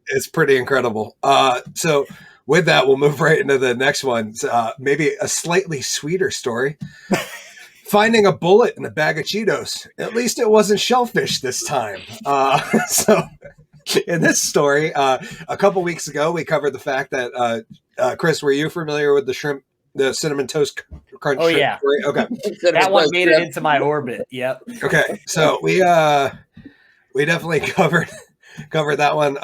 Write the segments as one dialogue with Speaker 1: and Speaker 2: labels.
Speaker 1: it's pretty incredible. So with that, we'll move right into the next one. Maybe a slightly sweeter story. Finding a bullet in a bag of Cheetos. At least it wasn't Shellfish this time. So in this story, a couple weeks ago, we covered the fact that, Kris, were you familiar with the cinnamon toast crunch?
Speaker 2: Oh, yeah.
Speaker 1: Story? Okay.
Speaker 2: That one made it into my orbit. Yep.
Speaker 1: Okay. So we definitely covered that one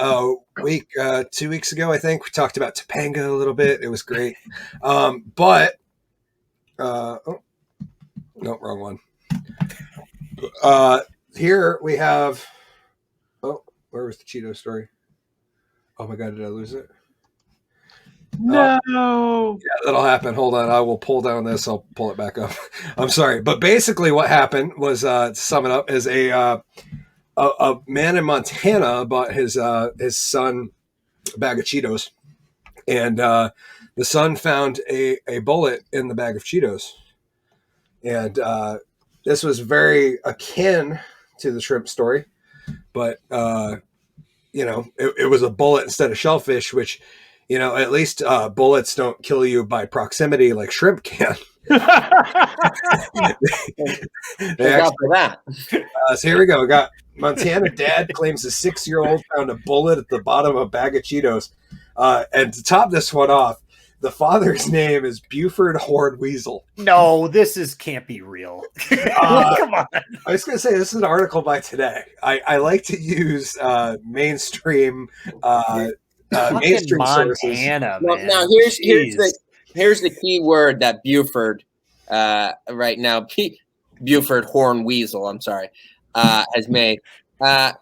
Speaker 1: week 2 weeks ago. I think we talked about Topanga a little bit. It was great. No, wrong one. Here we have. Oh, where was the Cheeto story? Oh my God, did I lose it?
Speaker 3: No.
Speaker 1: Yeah, that'll happen. Hold on, I will pull down this. I'll pull it back up. I'm sorry, but basically, what happened was, to sum it up, is a man in Montana bought his son a bag of Cheetos, and the son found a bullet in the bag of Cheetos. And this was very akin to the shrimp story, but it was a bullet instead of Shellfish, which, at least bullets don't kill you by proximity like shrimp can.
Speaker 4: Thank God for that.
Speaker 1: So here we go. We got Montana dad claims a 6-year-old found a bullet at the bottom of a bag of Cheetos. And to top this one off, the father's name is Buford Horned Weasel.
Speaker 2: No, this can't be real. Come on.
Speaker 1: I was going to say, this is an article by Today. I like to use mainstream mainstream sources.
Speaker 2: Montana,
Speaker 4: Well,
Speaker 2: man.
Speaker 4: now here's the key word that Buford right now, Buford Horned Weasel, I'm sorry, has made. How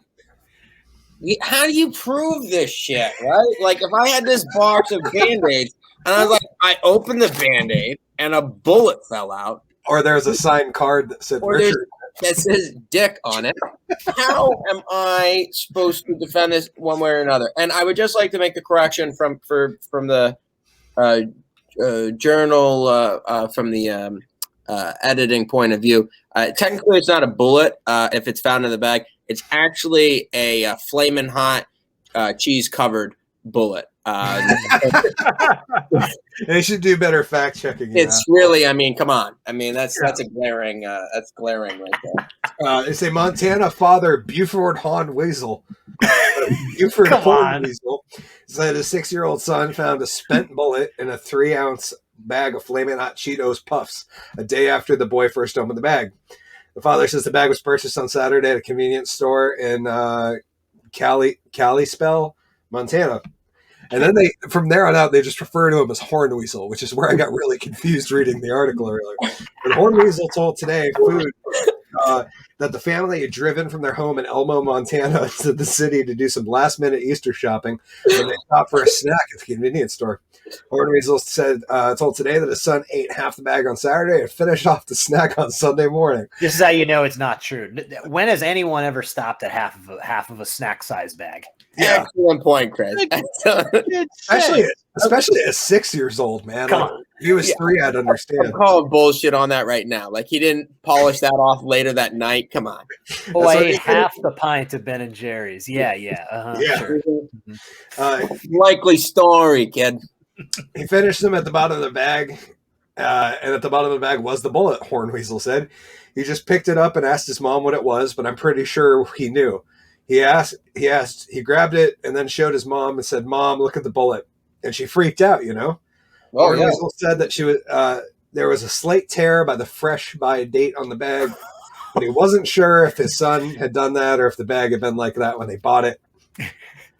Speaker 4: do you prove this shit, right? Like, if I had this box of Band-Aids and I was like, I opened the Band-Aid and a bullet fell out.
Speaker 1: Or there's a signed card that said Richard.
Speaker 4: That says Dick on it. How am I supposed to defend this one way or another? And I would just like to make the correction from the journal, from the editing point of view. Technically, it's not a bullet if it's found in the bag. It's actually a flaming hot cheese covered bullet.
Speaker 1: They should do better fact checking.
Speaker 4: It's really, I mean, come on. I mean, that's a glaring, that's glaring right there.
Speaker 1: They say Montana father Buford Horned Weasel. Buford Horned Weasel said his 6-year-old son found a spent bullet in a 3-ounce bag of flaming hot Cheetos Puffs a day after the boy first opened the bag. The father says the bag was purchased on Saturday at a convenience store in Kalispell, Montana. And then from there on out, they just refer to him as Horned Weasel, which is where I got really confused reading the article earlier. But Horned Weasel told Today Food that the family had driven from their home in Elmo, Montana to the city to do some last-minute Easter shopping when they stopped for a snack at the convenience store. Horned Weasel told Today that his son ate half the bag on Saturday and finished off the snack on Sunday morning.
Speaker 2: This is how you know it's not true. When has anyone ever stopped at half of a snack size bag?
Speaker 4: Yeah. Excellent point, Kris.
Speaker 1: especially at 6 years old, man.
Speaker 2: Come
Speaker 1: like,
Speaker 2: on.
Speaker 1: He was 3, I'd understand.
Speaker 4: I'm calling bullshit on that right now. Like, he didn't polish that off later that night. Come on.
Speaker 2: Oh, I ate half the pint of Ben and Jerry's. Yeah. Sure.
Speaker 4: Likely story, kid.
Speaker 1: He finished them at the bottom of the bag, and at the bottom of the bag was the bullet, Horned Weasel said. He just picked it up and asked his mom what it was, but I'm pretty sure he knew. He grabbed it and then showed his mom and said, "Mom, look at the bullet." And she freaked out, Horned Weasel said that there was a slight tear by the fresh by date on the bag, but he wasn't sure if his son had done that or if the bag had been like that when they bought it.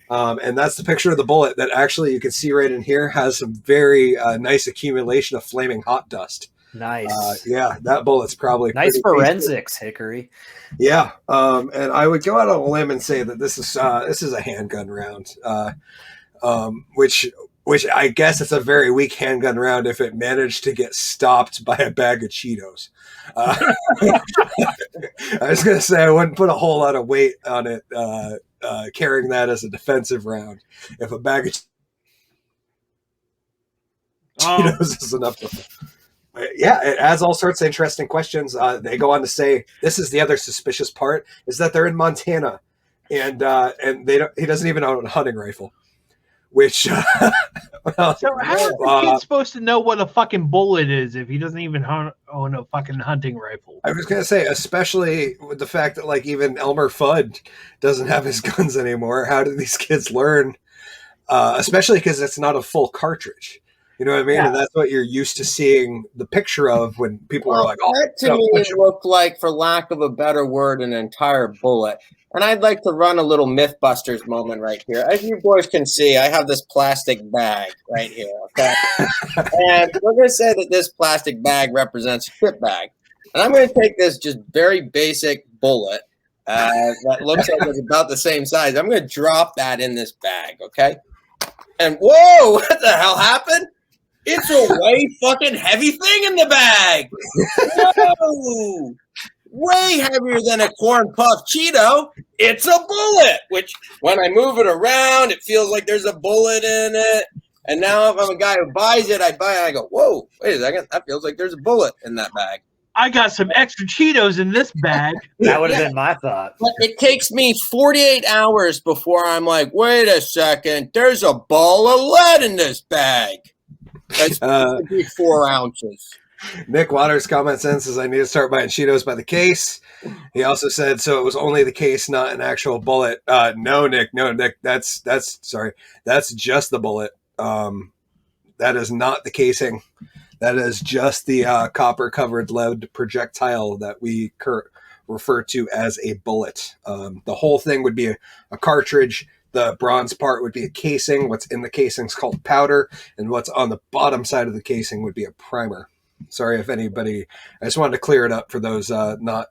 Speaker 1: And that's the picture of the bullet that actually you can see right in here has some very nice accumulation of flaming hot dust.
Speaker 2: Nice.
Speaker 1: Yeah, that bullet's probably
Speaker 2: nice forensics, Hickory.
Speaker 1: Yeah, and I would go out on a limb and say that this is a handgun round, which I guess it's a very weak handgun round if it managed to get stopped by a bag of Cheetos. I was going to say I wouldn't put a whole lot of weight on it carrying that as a defensive round. If a bag of Cheetos is enough to... Yeah, it adds all sorts of interesting questions. They go on to say, this is the other suspicious part, is that they're in Montana. and he doesn't even own a hunting rifle, which well,
Speaker 3: So how is the kid supposed to know what a fucking bullet is if he doesn't even own a fucking hunting rifle?
Speaker 1: I was gonna say, especially with the fact that like even Elmer Fudd doesn't have his guns anymore. How do these kids learn? Especially because it's not a full cartridge. You know what I mean?
Speaker 2: Yeah.
Speaker 1: And that's what you're used to seeing the picture of when people are like, "Oh,
Speaker 4: that to me looked like, for lack of a better word, an entire bullet." And I'd like to run a little Mythbusters moment right here. As you boys can see, I have this plastic bag right here. Okay, and we're going to say that this plastic bag represents a chip bag, and I'm going to take this just very basic bullet that looks like it's about the same size. I'm going to drop that in this bag. Okay, and whoa, what the hell happened? It's a way fucking heavy thing in the bag. Whoa. Way heavier than a corn puff Cheeto. It's a bullet, which when I move it around, it feels like there's a bullet in it. And now if I'm a guy who buys it, I buy it and I go, whoa, wait a second. That feels like there's a bullet in that bag.
Speaker 3: I got some extra Cheetos in this bag.
Speaker 2: That would have been my thought.
Speaker 4: But it takes me 48 hours before I'm like, wait a second. There's a ball of lead in this bag. That's supposed to be 4 ounces.
Speaker 1: Nick Waters comments in, says, I need to start buying Cheetos by the case. He also said, so it was only the case, not an actual bullet. No, Nick, that's sorry. That's just the bullet. That is not the casing. That is just the copper covered lead projectile that we refer to as a bullet. The whole thing would be a cartridge. The bronze part would be a casing. What's in the casing is called powder. And what's on the bottom side of the casing would be a primer. Sorry if anybody, I just wanted to clear it up for those not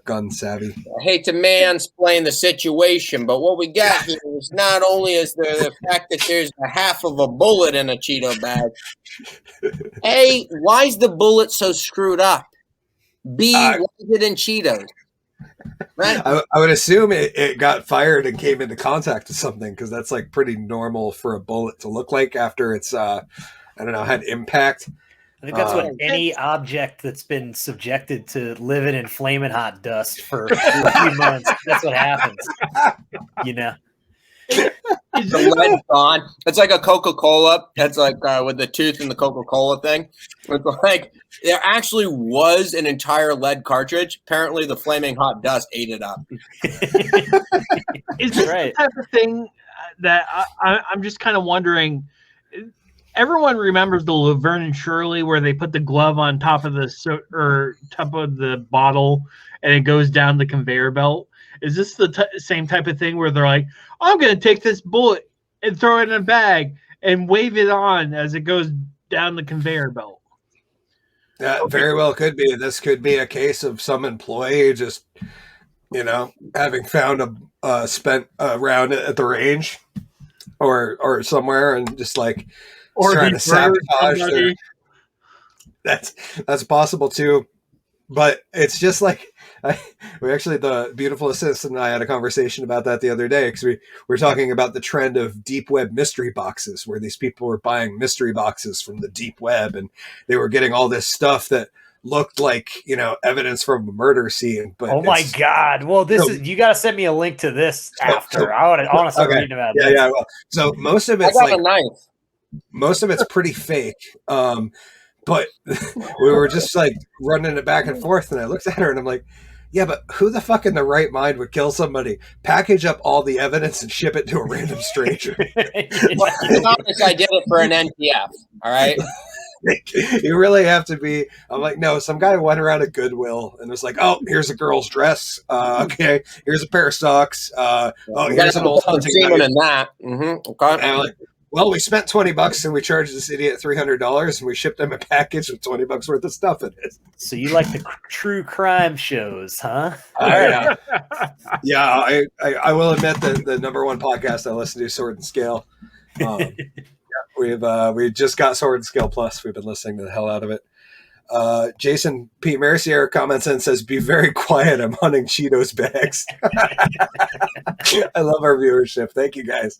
Speaker 1: gun savvy.
Speaker 4: I hate to mansplain the situation, but what we got here is not only is there the fact that there's a half of a bullet in a Cheeto bag. A, why is the bullet so screwed up? B, why is it in Cheetos? Right?
Speaker 1: I would assume it got fired and came into contact with something, because that's like pretty normal for a bullet to look like after it's, I don't know, had impact.
Speaker 2: I think that's what any object that's been subjected to living in flaming hot dust for a few months, that's what happens. You know?
Speaker 4: The lead's gone. It's like a Coca-Cola. That's like with the tooth and the Coca-Cola thing. It's like there actually was an entire lead cartridge. Apparently the flaming hot dust ate it up.
Speaker 3: Is this the type of thing that I'm just kind of wondering? Everyone remembers the Laverne and Shirley where they put the glove on top of the bottle and it goes down the conveyor belt. Is this the same type of thing where they're like, I'm going to take this bullet and throw it in a bag and wave it on as it goes down the conveyor belt?
Speaker 1: That very well could be. This could be a case of some employee just, having found a spent round at the range or somewhere and just like, or trying to sabotage. That's possible too, but it's just like the beautiful assistant and I had a conversation about that the other day, because we were talking about the trend of deep web mystery boxes, where these people were buying mystery boxes from the deep web and they were getting all this stuff that looked like evidence from a murder scene. But
Speaker 2: oh my god! Well, you got to send me a link to this after. I want to start reading about this.
Speaker 1: Yeah. Well, so most of it's
Speaker 4: I got a knife.
Speaker 1: Most of it's pretty fake. But we were just like running it back and forth, and I looked at her and I'm like, yeah, but who the fuck in the right mind would kill somebody, package up all the evidence and ship it to a random stranger?
Speaker 4: Well, to be honest, I did it for an NTF. All right.
Speaker 1: You really have to be. I'm like, no, some guy went around a Goodwill and was like, oh, here's a girl's dress. Okay, here's a pair of socks. Here's an old hunting knife.
Speaker 4: In that. Mm-hmm. Okay.
Speaker 1: And I'm like, well, we spent $20 and we charged this idiot $300 and we shipped him a package with $20 worth of stuff in it.
Speaker 2: So you like the true crime shows, huh?
Speaker 1: Yeah, I will admit that the number one podcast I listen to, Sword and Scale. We just got Sword and Scale Plus. We've been listening to the hell out of it. Jason P. Mercier comments and says, be very quiet. I'm hunting Cheetos bags. I love our viewership. Thank you guys.